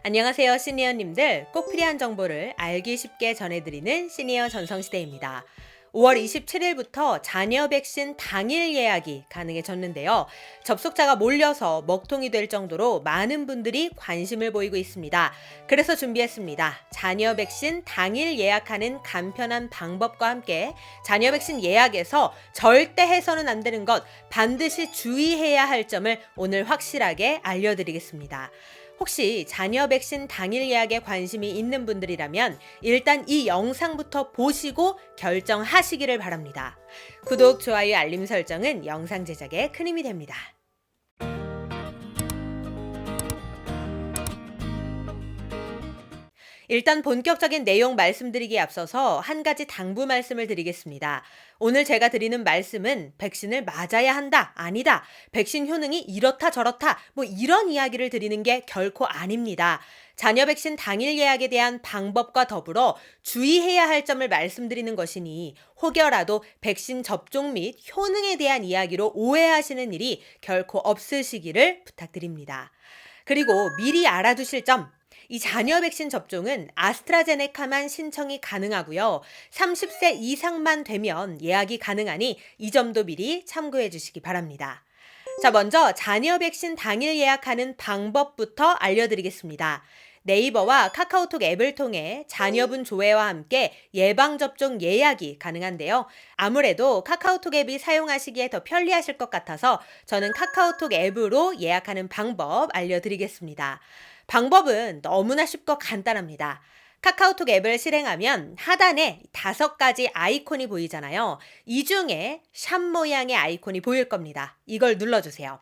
안녕하세요, 시니어님들. 꼭 필요한 정보를 알기 쉽게 전해드리는 시니어 전성시대입니다. 5월 27일부터 자녀 백신 당일 예약이 가능해졌는데요. 접속자가 몰려서 먹통이 될 정도로 많은 분들이 관심을 보이고 있습니다. 그래서 준비했습니다. 자녀 백신 당일 예약하는 간편한 방법과 함께 자녀 백신 예약에서 절대 해서는 안 되는 것, 반드시 주의해야 할 점을 오늘 확실하게 알려드리겠습니다. 혹시 자녀 백신 당일 예약에 관심이 있는 분들이라면 일단 이 영상부터 보시고 결정하시기를 바랍니다. 구독, 좋아요, 알림 설정은 영상 제작에 큰 힘이 됩니다. 일단 본격적인 내용 말씀드리기에 앞서서 한 가지 당부 말씀을 드리겠습니다. 오늘 제가 드리는 말씀은 백신을 맞아야 한다, 아니다, 백신 효능이 이렇다 저렇다, 이런 이야기를 드리는 게 결코 아닙니다. 자녀 백신 당일 예약에 대한 방법과 더불어 주의해야 할 점을 말씀드리는 것이니 혹여라도 백신 접종 및 효능에 대한 이야기로 오해하시는 일이 결코 없으시기를 부탁드립니다. 그리고 미리 알아두실 점, 이 자녀 백신 접종은 아스트라제네카만 신청이 가능하고요. 30세 이상만 되면 예약이 가능하니 이 점도 미리 참고해 주시기 바랍니다. 자, 먼저 자녀 백신 당일 예약하는 방법부터 알려드리겠습니다. 네이버와 카카오톡 앱을 통해 자녀분 조회와 함께 예방접종 예약이 가능한데요. 아무래도 카카오톡 앱이 사용하시기에 더 편리하실 것 같아서 저는 카카오톡 앱으로 예약하는 방법 알려드리겠습니다. 방법은 너무나 쉽고 간단합니다. 카카오톡 앱을 실행하면 하단에 5가지 아이콘이 보이잖아요. 이 중에 샵 모양의 아이콘이 보일 겁니다. 이걸 눌러주세요.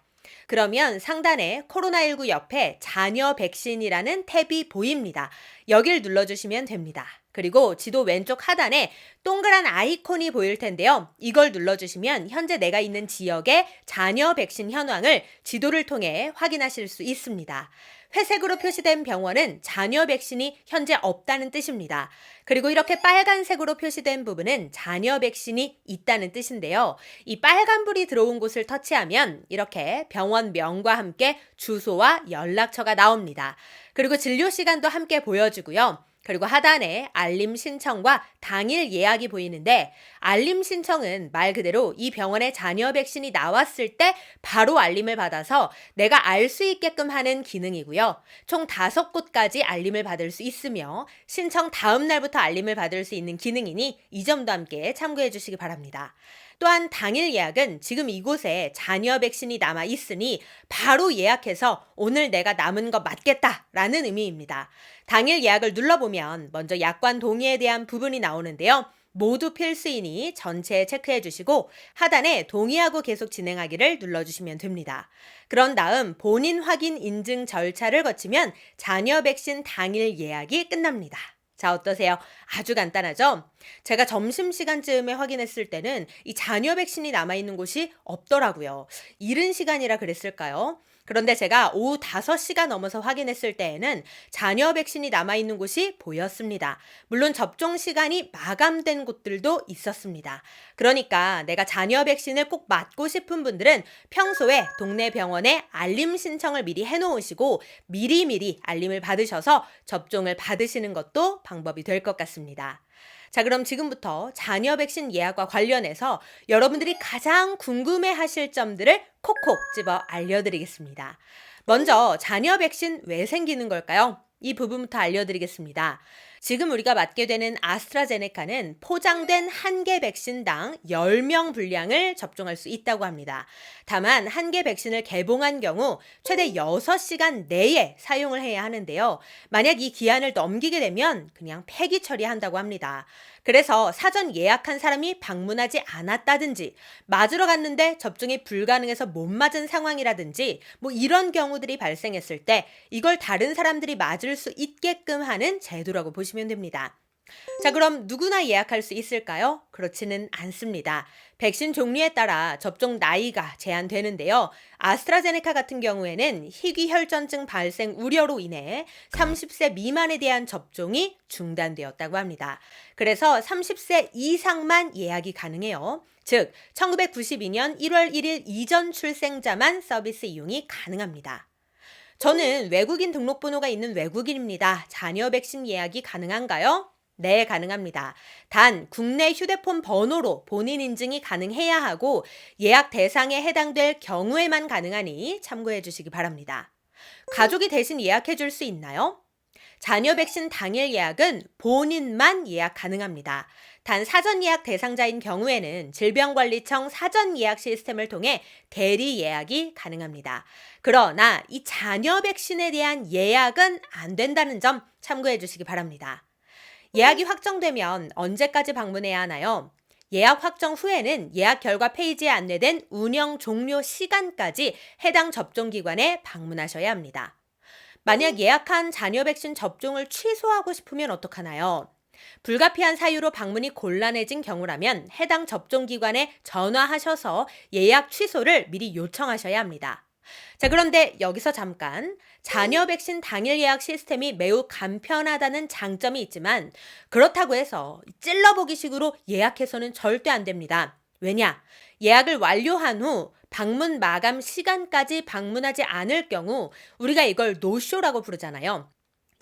그러면 상단에 코로나19 옆에 자녀 백신이라는 탭이 보입니다. 여길 눌러주시면 됩니다. 그리고 지도 왼쪽 하단에 동그란 아이콘이 보일 텐데요. 이걸 눌러주시면 현재 내가 있는 지역의 자녀 백신 현황을 지도를 통해 확인하실 수 있습니다. 회색으로 표시된 병원은 자녀 백신이 현재 없다는 뜻입니다. 그리고 이렇게 빨간색으로 표시된 부분은 자녀 백신이 있다는 뜻인데요. 이 빨간불이 들어온 곳을 터치하면 이렇게 병원명과 함께 주소와 연락처가 나옵니다. 그리고 진료 시간도 함께 보여주고요. 그리고 하단에 알림 신청과 당일 예약이 보이는데 알림 신청은 말 그대로 이 병원에 자녀 백신이 나왔을 때 바로 알림을 받아서 내가 알 수 있게끔 하는 기능이고요. 총 5곳까지 알림을 받을 수 있으며 신청 다음 날부터 알림을 받을 수 있는 기능이니 이 점도 함께 참고해 주시기 바랍니다. 또한 당일 예약은 지금 이곳에 자녀 백신이 남아 있으니 바로 예약해서 오늘 내가 남은 거 맞겠다라는 의미입니다. 당일 예약을 눌러보면 먼저 약관 동의에 대한 부분이 나오는데요. 모두 필수이니 전체 체크해 주시고 하단에 동의하고 계속 진행하기를 눌러주시면 됩니다. 그런 다음 본인 확인 인증 절차를 거치면 자녀 백신 당일 예약이 끝납니다. 자, 어떠세요? 아주 간단하죠? 제가 점심시간쯤에 확인했을 때는 이 자녀 백신이 남아있는 곳이 없더라고요. 이른 시간이라 그랬을까요? 그런데 제가 오후 5시가 넘어서 확인했을 때에는 자녀 백신이 남아있는 곳이 보였습니다. 물론 접종 시간이 마감된 곳들도 있었습니다. 그러니까 내가 자녀 백신을 꼭 맞고 싶은 분들은 평소에 동네 병원에 알림 신청을 미리 해놓으시고 미리미리 알림을 받으셔서 접종을 받으시는 것도 방법이 될 것 같습니다. 자, 그럼 지금부터 자녀 백신 예약과 관련해서 여러분들이 가장 궁금해 하실 점들을 콕콕 집어 알려드리겠습니다. 먼저 자녀 백신 왜 생기는 걸까요? 이 부분부터 알려드리겠습니다. 지금 우리가 맞게 되는 아스트라제네카는 포장된 1개 백신당 10명 분량을 접종할 수 있다고 합니다. 다만 1개 백신을 개봉한 경우 최대 6시간 내에 사용을 해야 하는데요. 만약 이 기한을 넘기게 되면 그냥 폐기 처리한다고 합니다. 그래서 사전 예약한 사람이 방문하지 않았다든지 맞으러 갔는데 접종이 불가능해서 못 맞은 상황이라든지 이런 경우들이 발생했을 때 이걸 다른 사람들이 맞을 수 있게끔 하는 제도라고 보시면 됩니다. 자, 그럼 누구나 예약할 수 있을까요? 그렇지는 않습니다. 백신 종류에 따라 접종 나이가 제한되는데요. 아스트라제네카 같은 경우에는 희귀혈전증 발생 우려로 인해 30세 미만에 대한 접종이 중단되었다고 합니다. 그래서 30세 이상만 예약이 가능해요. 즉, 1992년 1월 1일 이전 출생자만 서비스 이용이 가능합니다. 저는 외국인 등록번호가 있는 외국인입니다. 자녀 백신 예약이 가능한가요? 네, 가능합니다. 단, 국내 휴대폰 번호로 본인 인증이 가능해야 하고 예약 대상에 해당될 경우에만 가능하니 참고해 주시기 바랍니다. 가족이 대신 예약해 줄 수 있나요? 자녀 백신 당일 예약은 본인만 예약 가능합니다. 단 사전 예약 대상자인 경우에는 질병관리청 사전 예약 시스템을 통해 대리 예약이 가능합니다. 그러나 이 자녀 백신에 대한 예약은 안 된다는 점 참고해 주시기 바랍니다. 예약이 확정되면 언제까지 방문해야 하나요? 예약 확정 후에는 예약 결과 페이지에 안내된 운영 종료 시간까지 해당 접종기관에 방문하셔야 합니다. 만약 예약한 자녀 백신 접종을 취소하고 싶으면 어떡하나요? 불가피한 사유로 방문이 곤란해진 경우라면 해당 접종기관에 전화하셔서 예약 취소를 미리 요청하셔야 합니다. 자, 그런데 여기서 잠깐 자녀 백신 당일 예약 시스템이 매우 간편하다는 장점이 있지만 그렇다고 해서 찔러보기 식으로 예약해서는 절대 안 됩니다. 왜냐? 예약을 완료한 후 방문 마감 시간까지 방문하지 않을 경우 우리가 이걸 노쇼라고 부르잖아요.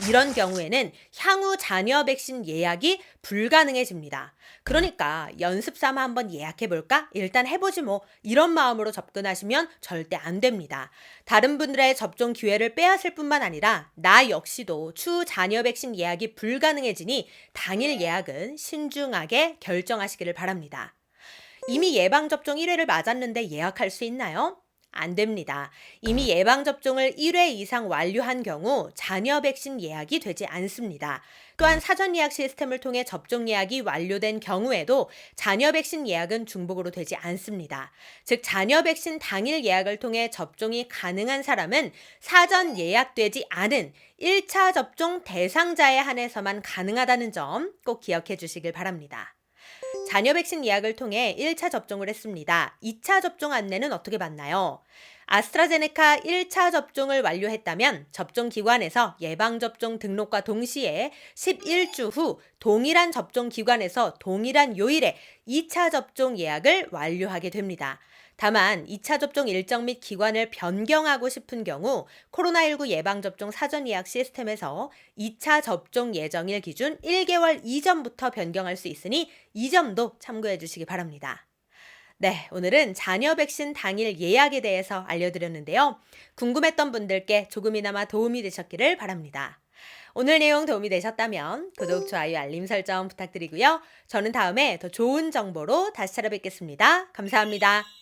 이런 경우에는 향후 자녀 백신 예약이 불가능해집니다. 그러니까 연습 삼아 한번 예약해볼까? 일단 해보지 뭐. 이런 마음으로 접근하시면 절대 안 됩니다. 다른 분들의 접종 기회를 빼앗을 뿐만 아니라 나 역시도 추후 자녀 백신 예약이 불가능해지니 당일 예약은 신중하게 결정하시기를 바랍니다. 이미 예방접종 1회를 맞았는데 예약할 수 있나요? 안 됩니다. 이미 예방접종을 1회 이상 완료한 경우 자녀 백신 예약이 되지 않습니다. 또한 사전 예약 시스템을 통해 접종 예약이 완료된 경우에도 자녀 백신 예약은 중복으로 되지 않습니다. 즉 자녀 백신 당일 예약을 통해 접종이 가능한 사람은 사전 예약되지 않은 1차 접종 대상자에 한해서만 가능하다는 점 꼭 기억해 주시길 바랍니다. 자녀 백신 예약을 통해 1차 접종을 했습니다. 2차 접종 안내는 어떻게 받나요? 아스트라제네카 1차 접종을 완료했다면 접종기관에서 예방접종 등록과 동시에 11주 후 동일한 접종기관에서 동일한 요일에 2차 접종 예약을 완료하게 됩니다. 다만 2차 접종 일정 및 기관을 변경하고 싶은 경우 코로나19 예방접종 사전 예약 시스템에서 2차 접종 예정일 기준 1개월 이전부터 변경할 수 있으니 이 점도 참고해 주시기 바랍니다. 네, 오늘은 자녀 백신 당일 예약에 대해서 알려드렸는데요. 궁금했던 분들께 조금이나마 도움이 되셨기를 바랍니다. 오늘 내용 도움이 되셨다면 구독, 좋아요, 알림 설정 부탁드리고요. 저는 다음에 더 좋은 정보로 다시 찾아뵙겠습니다. 감사합니다.